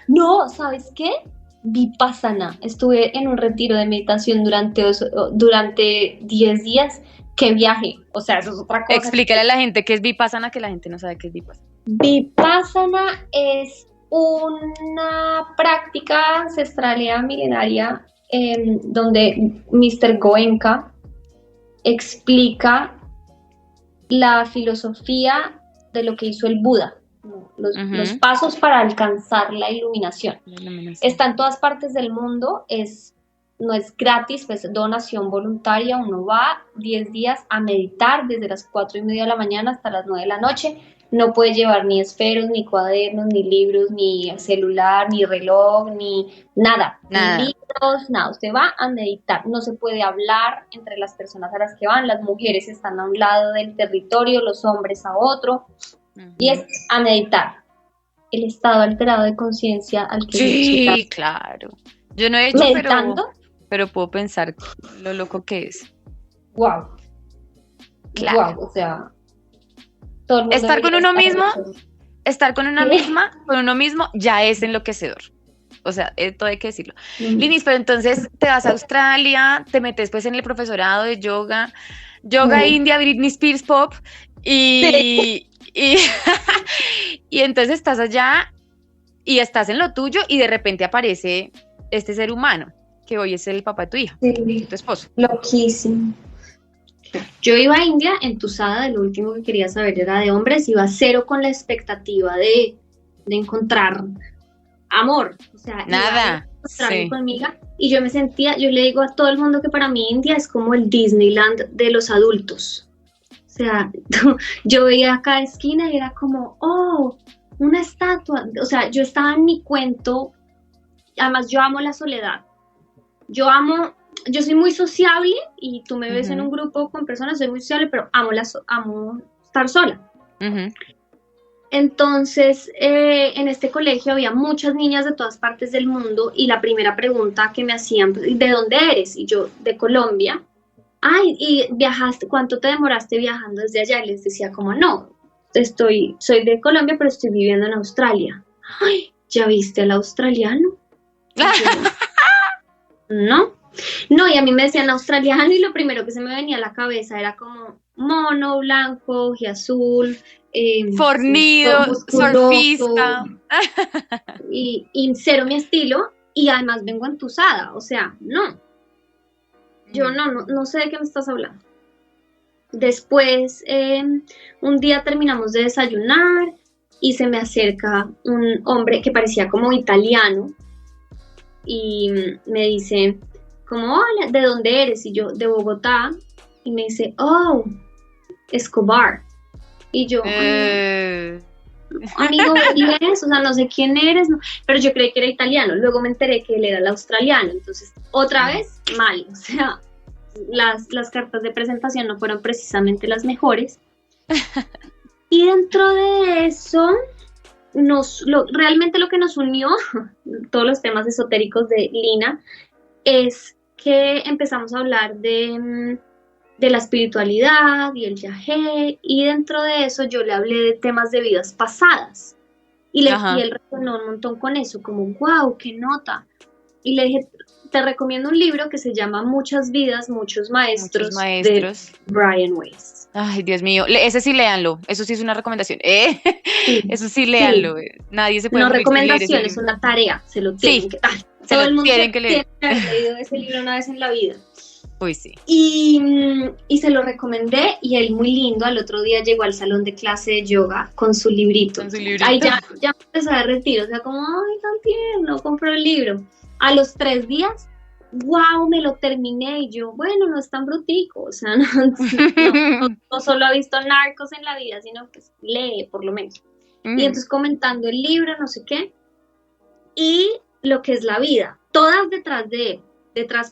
No, ¿sabes qué? Vipassana. Estuve en un retiro de meditación durante 10 días. ¡Qué viaje! O sea, eso es otra cosa. Explícale a la gente qué es Vipassana, que la gente no sabe qué es Vipassana. Vipassana es una práctica ancestral milenaria donde Mr. Goenka explica la filosofía de lo que hizo el Buda, los pasos para alcanzar la iluminación. Está en todas partes del mundo, no es gratis, pues donación voluntaria. Uno va 10 días a meditar desde las 4:30 de la mañana hasta las 9 de la noche. No puede llevar ni esferos, ni cuadernos, ni libros, ni celular, ni reloj, ni nada. Ni libros, nada. Usted va a meditar. No se puede hablar entre las personas a las que van. Las mujeres están a un lado del territorio, los hombres a otro. Y es a meditar. El estado alterado de conciencia al que... Sí, claro. Yo no he hecho, pero puedo pensar lo loco que es. Wow. Claro. Wow, o sea... Estar con uno mismo ya es enloquecedor. O sea, esto hay que decirlo. Linis, pero entonces te vas a Australia, te metes pues en el profesorado de yoga India, Britney Spears Pop, y entonces estás allá y estás en lo tuyo y de repente aparece este ser humano, que hoy es el papá de tu hija, Sí, tu esposo. loquísimo. Yo iba a India entusada, de lo último que quería saber era de hombres, iba cero con la expectativa de encontrar amor, o sea, iba a Nada, encontrarme sí. conmigo y yo me sentía, yo le digo a todo el mundo que para mí India es como el Disneyland de los adultos. O sea, yo veía cada esquina y era como, oh, una estatua. O sea, yo estaba en mi cuento. Además, yo amo la soledad. Yo soy muy sociable y tú me ves en un grupo con personas, soy muy sociable, pero amo estar sola. Ujú. Entonces, en este colegio había muchas niñas de todas partes del mundo y la primera pregunta que me hacían, pues, ¿de dónde eres? Y yo, de Colombia. Ay, ¿y viajaste? ¿Cuánto te demoraste viajando desde allá? Y les decía como, no, soy de Colombia, pero estoy viviendo en Australia. Ay, ¿ya viste al australiano? Y yo, no. No, y a mí me decían australiano y lo primero que se me venía a la cabeza era como mono, blanco, azul, Fornido, musculoso, surfista. y cero mi estilo, y además vengo entusada, o sea, no. Yo no sé de qué me estás hablando. Después, un día terminamos de desayunar y se me acerca un hombre que parecía como italiano y me dice como, hola, ¿de dónde eres? Y yo, de Bogotá. Y me dice, oh, Escobar. Y yo, amigo, inglés, o sea, no sé quién eres, no, pero yo creí que era italiano. Luego me enteré que él era el australiano. Entonces, otra vez, mal. O sea, las cartas de presentación no fueron precisamente las mejores. Y dentro de eso, realmente lo que nos unió, todos los temas esotéricos de Lina, es que empezamos a hablar de la espiritualidad y el viaje, y dentro de eso yo le hablé de temas de vidas pasadas. Y él resonó un montón con eso, como, wow, qué nota. Y le dije, te recomiendo un libro que se llama Muchas vidas, muchos maestros, de Brian Weiss. Ay, Dios mío, ese sí léanlo, eso sí es una recomendación. Sí. Eso sí léanlo, sí. Nadie se puede. No recomendación, es una tarea, se lo tienen que dar. Todo el mundo tiene que haber leído ese libro una vez en la vida. Uy, sí. Y se lo recomendé y él muy lindo, al otro día llegó al salón de clase de yoga con su librito. Ahí ya empezó a derretir, o sea, como, ay, tan tierno, compró el libro. A los 3 días, wow, me lo terminé y yo, bueno, no es tan brutico, o sea, no solo ha visto Narcos en la vida, sino que lee por lo menos. Y entonces comentando el libro, no sé qué, y lo que es la vida, todas detrás de él,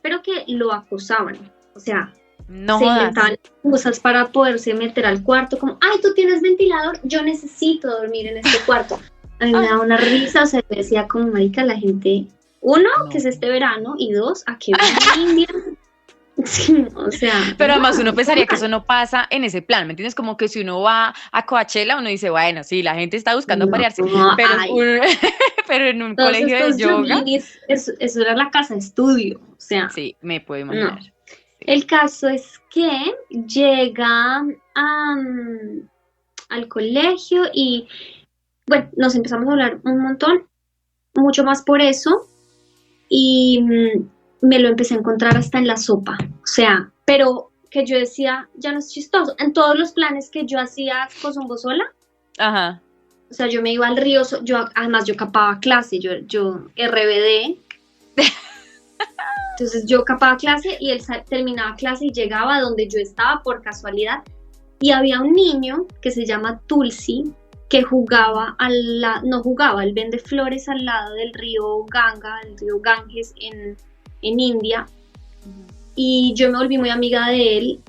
pero que lo acosaban, o sea, se inventaban cosas para poderse meter al cuarto, como, ay, tú tienes ventilador, yo necesito dormir en este cuarto. A mí me daba una risa, o sea, me decía como, marica, la gente, uno, que es este verano, y dos, ¿a qué viene en India? Sí, o sea. Pero además uno pensaría que eso no pasa en ese plan, ¿me entiendes? Como que si uno va a Coachella, uno dice, bueno, sí, la gente está buscando aparearse, pero en un colegio de yoga. Eso era la casa de estudio, o sea. Sí, me puedo imaginar. No. Sí. El caso es que llega al colegio y, bueno, nos empezamos a hablar un montón, mucho más por eso, y me lo empecé a encontrar hasta en la sopa, o sea, pero que yo decía, ya no es chistoso, en todos los planes que yo hacía con sola, ajá. O sea, yo me iba al río, además yo capaba clase, yo RBD, entonces yo capaba clase y él terminaba clase y llegaba a donde yo estaba por casualidad, y había un niño que se llama Tulsi, que jugaba, él vende flores al lado del río Ganga, el río Ganges en India, y yo me volví muy amiga de él,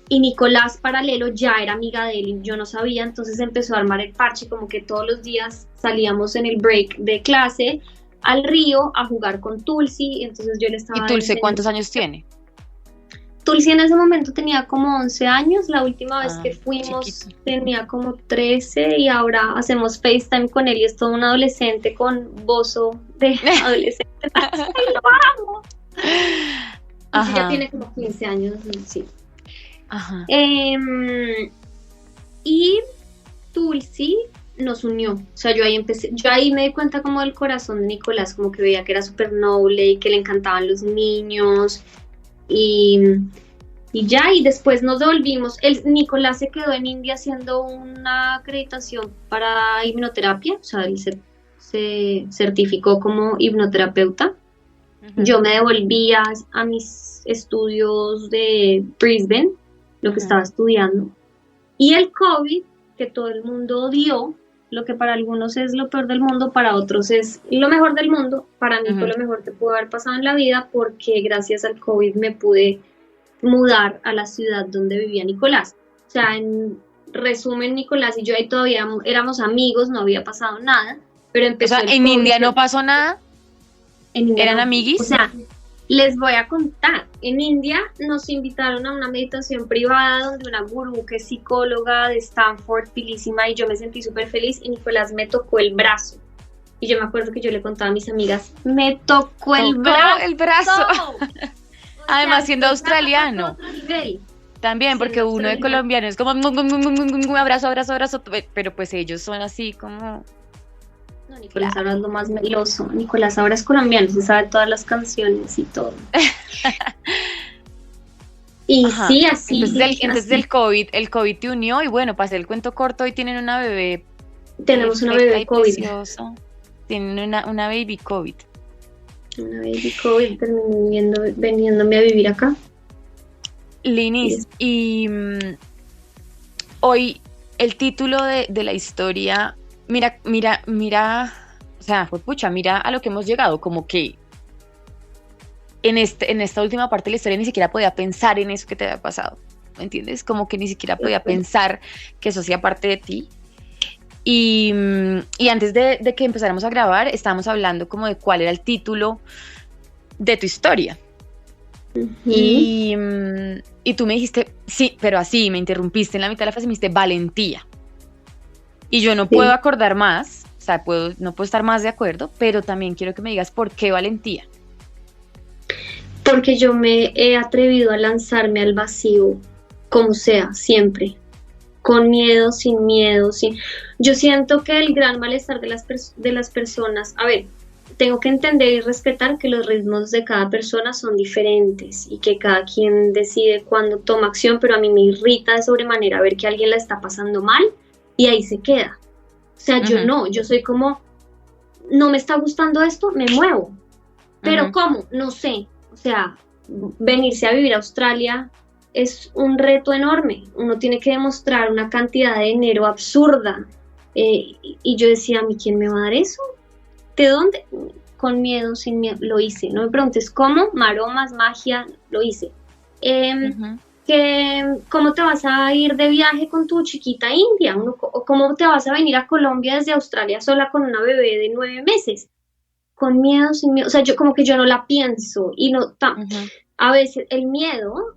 y Nicolás paralelo ya era amiga de él y yo no sabía, entonces empezó a armar el parche, como que todos los días salíamos en el break de clase al río a jugar con Tulsi, entonces yo le estaba... ¿Y Tulsi cuántos años tiene? Tulsi en ese momento tenía como 11 años, la última vez que fuimos chiquito. Tenía como 13 y ahora hacemos FaceTime con él y es todo un adolescente con bozo de adolescente. ¡Ay, lo amo! Ya tiene como 15 años, sí. Ajá. Y Tulsi nos unió. O sea, yo ahí me di cuenta como del corazón de Nicolás, como que veía que era súper noble y que le encantaban los niños y, y después nos devolvimos. Nicolás se quedó en India haciendo una acreditación para hipnoterapia, o sea, él se certificó como hipnoterapeuta. Yo me devolví a mis estudios de Brisbane, lo que estaba estudiando. Y el COVID, que todo el mundo odió, lo que para algunos es lo peor del mundo, para otros es lo mejor del mundo, para mí fue lo mejor que pudo haber pasado en la vida, porque gracias al COVID me pude mudar a la ciudad donde vivía Nicolás. O sea, en resumen, Nicolás y yo ahí todavía éramos amigos, no había pasado nada, pero empezó. O sea, en India no pasó nada. ¿Eran amiguis? O sea, les voy a contar. En India nos invitaron a una meditación privada donde una gurú que es psicóloga de Stanford, pilísima, y yo me sentí súper feliz, y Nicolás me tocó el brazo. Y yo me acuerdo que yo le contaba a mis amigas, me tocó el brazo. Además, siendo australiano. También, porque uno de colombiano es como abrazo, pero pues ellos son así como... No, Nicolás ahora es lo más meloso. Nicolás ahora es colombiano, se sabe todas las canciones y todo. Y ajá, sí, así. Entonces el COVID te unió y bueno, pasé el cuento corto, hoy tienen una bebé. Tenemos una bebé COVID. Preciosa. Tienen una baby COVID. Una baby COVID, terminé veniéndome a vivir acá. Linis, y hoy el título de la historia... Mira, o sea, pucha, mira a lo que hemos llegado, como que en esta última parte de la historia ni siquiera podía pensar en eso que te había pasado, ¿me entiendes? Como que ni siquiera podía pensar que eso hacía parte de ti. Y antes de que empezáramos a grabar, estábamos hablando como de cuál era el título de tu historia. Uh-huh. Y tú me dijiste, sí, pero así, me interrumpiste en la mitad de la frase, me dijiste valentía. Y yo no puedo acordar más, o sea, no puedo estar más de acuerdo, pero también quiero que me digas por qué valentía. Porque yo me he atrevido a lanzarme al vacío, como sea, siempre, con miedo, sin miedo, Yo siento que el gran malestar de las personas, a ver, tengo que entender y respetar que los ritmos de cada persona son diferentes y que cada quien decide cuándo toma acción, pero a mí me irrita de sobremanera ver que alguien la está pasando mal y ahí se queda. O sea, yo soy como, no me está gustando esto, me muevo. Pero ¿cómo? No sé. O sea, venirse a vivir a Australia es un reto enorme. Uno tiene que demostrar una cantidad de dinero absurda. Y yo decía, ¿a mí quién me va a dar eso? ¿De dónde? Con miedo, sin miedo, lo hice. No me preguntes cómo, maromas, magia, lo hice. ¿Cómo te vas a ir de viaje con tu chiquita india? ¿O cómo te vas a venir a Colombia desde Australia sola con una bebé de 9 meses? Con miedo, sin miedo. O sea, yo como que yo no la pienso. Y no a veces el miedo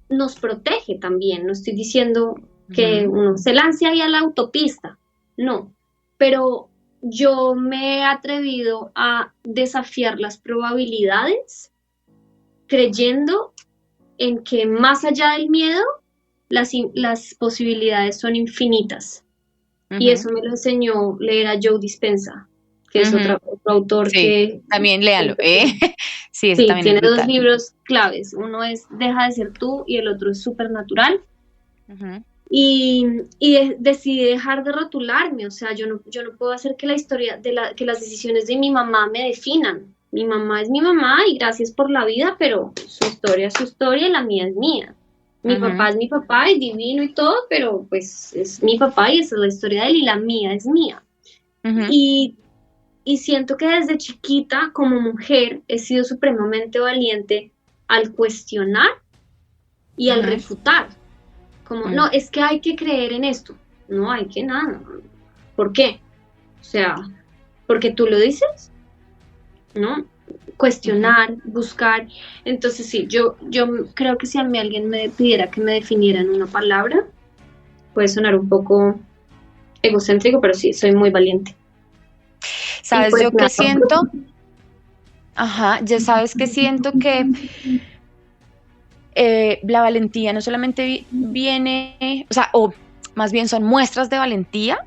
nos protege también. No estoy diciendo que uno se lance ahí a la autopista. No. Pero yo me he atrevido a desafiar las probabilidades creyendo en que más allá del miedo, las posibilidades son infinitas. Y eso me lo enseñó leer a Joe Dispenza, que es otro autor que... También léalo, Sí, también tiene 2 libros claves. Uno es Deja de ser tú y el otro es Supernatural. Y decidí dejar de rotularme. O sea, yo no puedo hacer que la historia, que las decisiones de mi mamá me definan. Mi mamá es mi mamá y gracias por la vida, pero su historia es su historia y la mía es mía. Mi papá es mi papá y divino y todo, pero pues es mi papá y esa es la historia de él y la mía es mía. Y siento que desde chiquita, como mujer, he sido supremamente valiente al cuestionar y al refutar. Como, no, es que hay que creer en esto. No hay que nada. ¿Por qué? O sea, ¿porque tú lo dices? ¿No? Cuestionar, buscar. Entonces sí, yo creo que si a mí alguien me pidiera que me definiera en una palabra, puede sonar un poco egocéntrico, pero sí, soy muy valiente. ¿Sabes yo qué siento? Ya sabes que siento que la valentía no solamente viene, o sea, o más bien son muestras de valentía,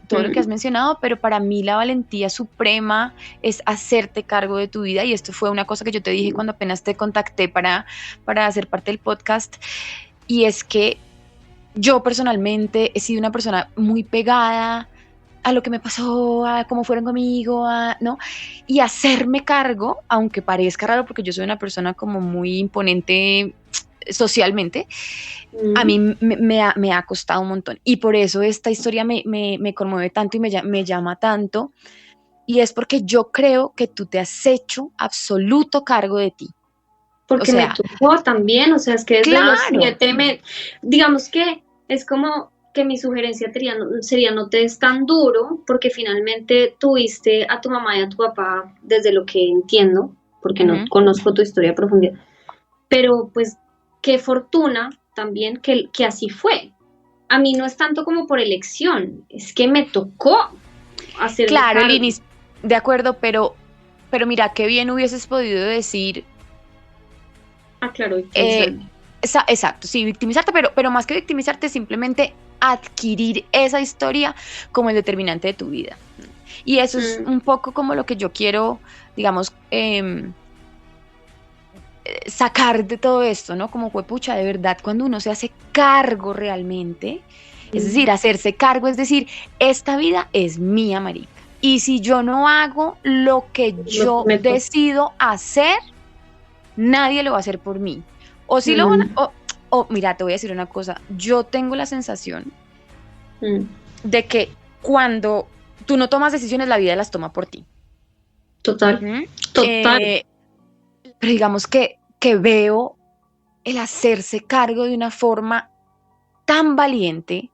todo lo que has mencionado, pero para mí la valentía suprema es hacerte cargo de tu vida, y esto fue una cosa que yo te dije cuando apenas te contacté para hacer parte del podcast, y es que yo personalmente he sido una persona muy pegada a lo que me pasó, a cómo fueron conmigo, ¿no? Y hacerme cargo, aunque parezca raro porque yo soy una persona como muy imponente socialmente, a mí me ha costado un montón. Y por eso esta historia me conmueve tanto y me llama tanto. Y es porque yo creo que tú te has hecho absoluto cargo de ti. Porque o sea, me tocó también, o sea, es que desde claro. los 7 digamos que es como que mi sugerencia sería no te des tan duro, porque finalmente tuviste a tu mamá y a tu papá, desde lo que entiendo, porque no conozco tu historia a profundidad, pero pues qué fortuna también que así fue. A mí no es tanto como por elección, es que me tocó hacer. Claro, Linis, de acuerdo, pero mira, qué bien hubieses podido decir. Claro. Exacto, sí, victimizarte, pero más que victimizarte, simplemente adquirir esa historia como el determinante de tu vida. Y eso es un poco como lo que yo quiero, digamos, sacar de todo esto, ¿no? Como pucha, de verdad, cuando uno se hace cargo realmente, es decir, hacerse cargo, es decir, esta vida es mía, marica. Y si yo no hago lo que yo decido hacer, nadie lo va a hacer por mí. O si lo van a... mira, te voy a decir una cosa. Yo tengo la sensación de que cuando tú no tomas decisiones, la vida las toma por ti. Total. Total. Pero digamos que veo el hacerse cargo de una forma tan valiente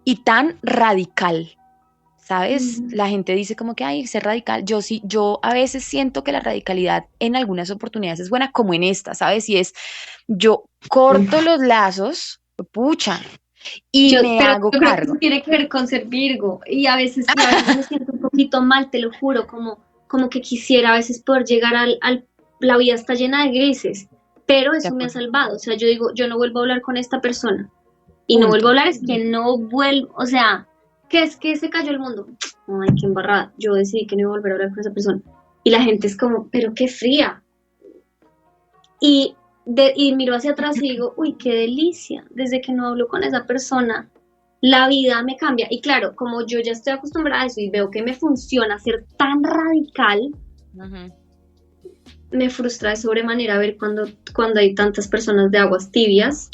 y tan radical. ¿Sabes? La gente dice como que, ay, ser radical. Yo a veces siento que la radicalidad en algunas oportunidades es buena, como en esta, ¿sabes? Y es, yo corto los lazos, pucha, y me hago cargo. Creo que tiene que ver con ser Virgo, y a veces me siento un poquito mal, te lo juro, como que quisiera a veces poder llegar la vida está llena de grises, pero eso me ha salvado. O sea, yo digo, yo no vuelvo a hablar con esta persona, y no vuelvo a hablar, es que no vuelvo, o sea, ¿qué es que se cayó el mundo? Ay, qué embarrada. Yo decidí que no iba a volver a hablar con esa persona. Y la gente es como, pero qué fría. Y miro hacia atrás y digo, uy, qué delicia. Desde que no hablo con esa persona, la vida me cambia. Y claro, como yo ya estoy acostumbrada a eso y veo que me funciona ser tan radical, me frustra de sobremanera ver cuando hay tantas personas de aguas tibias.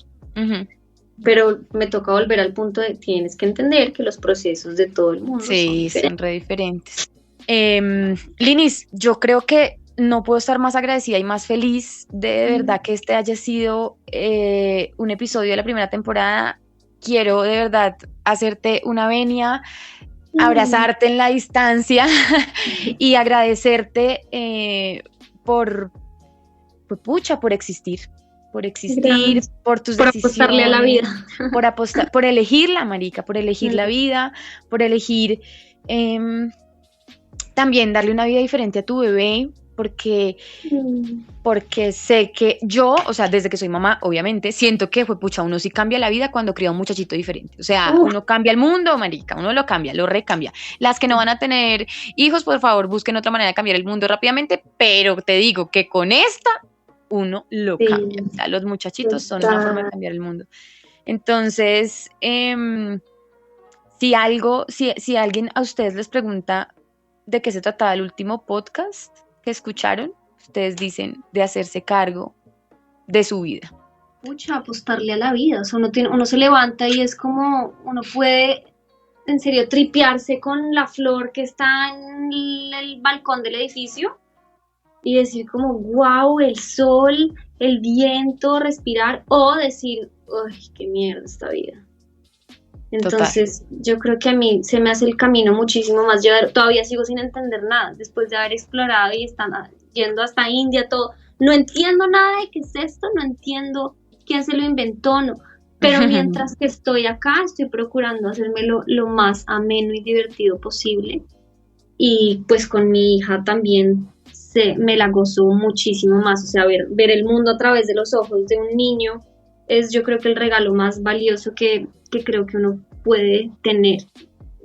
Pero me toca volver al punto de tienes que entender que los procesos de todo el mundo son re diferentes. Linis, yo creo que no puedo estar más agradecida y más feliz de verdad que este haya sido un episodio de la primera temporada. Quiero de verdad hacerte una venia, abrazarte en la distancia y agradecerte por existir. Por existir, gracias. Por tus decisiones, apostarle a la vida, por elegirla, marica, por elegir la vida, por elegir también darle una vida diferente a tu bebé, porque sé que yo, o sea, desde que soy mamá, obviamente, siento que uno sí cambia la vida cuando cría un muchachito diferente. O sea, uno cambia el mundo, marica, uno lo cambia, lo recambia. Las que no van a tener hijos, por favor, busquen otra manera de cambiar el mundo rápidamente, pero te digo que con esta uno lo cambia. O sea, los muchachitos son una forma de cambiar el mundo. Entonces, si alguien a ustedes les pregunta de qué se trataba el último podcast que escucharon, ustedes dicen de hacerse cargo de su vida. Mucha, apostarle a la vida. O sea, uno se levanta y es como uno puede en serio tripearse con la flor que está en el balcón del edificio y decir como, wow, el sol, el viento, respirar, o decir, uy, qué mierda esta vida. Entonces, yo creo que a mí se me hace el camino muchísimo más llevadero. Todavía sigo sin entender nada, después de haber explorado y yendo hasta India, todo. No entiendo nada de qué es esto, no entiendo quién se lo inventó, no. Pero mientras que estoy acá, estoy procurando hacérmelo lo más ameno y divertido posible. Y pues con mi hija también me la gozó muchísimo más. O sea, ver el mundo a través de los ojos de un niño es, yo creo que el regalo más valioso que creo que uno puede tener.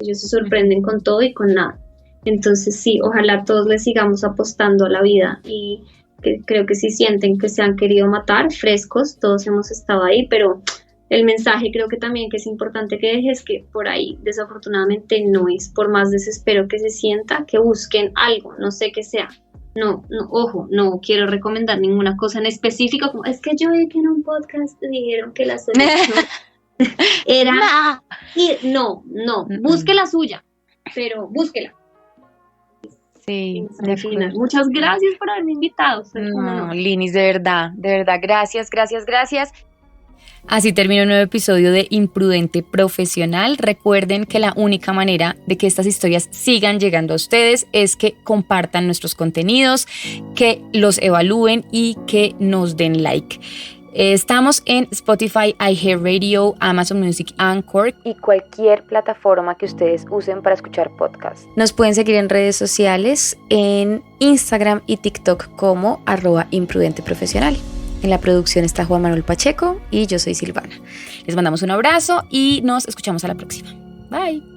ellos se sorprenden con todo y con nada. Entonces sí, ojalá todos les sigamos apostando a la vida y que creo que si sienten que se han querido matar, frescos, todos hemos estado ahí, pero el mensaje creo que también que es importante que dejes que por ahí desafortunadamente no es, por más desespero que se sienta, que busquen algo, no sé qué sea. No, ojo, no quiero recomendar ninguna cosa en específico, como es que yo vi que en un podcast dijeron que la solución era no, busque la suya, pero búsquela. Sí, Al final. Muchas gracias por haberme invitado. No, Linis, de verdad, gracias. Así termina un nuevo episodio de Imprudente Profesional. Recuerden que la única manera de que estas historias sigan llegando a ustedes es que compartan nuestros contenidos, que los evalúen y que nos den like. Estamos en Spotify, iHeartRadio, Amazon Music, Anchor y cualquier plataforma que ustedes usen para escuchar podcasts. Nos pueden seguir en redes sociales, en Instagram y TikTok como @imprudenteprofesional. En la producción está Juan Manuel Pacheco y yo soy Silvana. Les mandamos un abrazo y nos escuchamos a la próxima. Bye.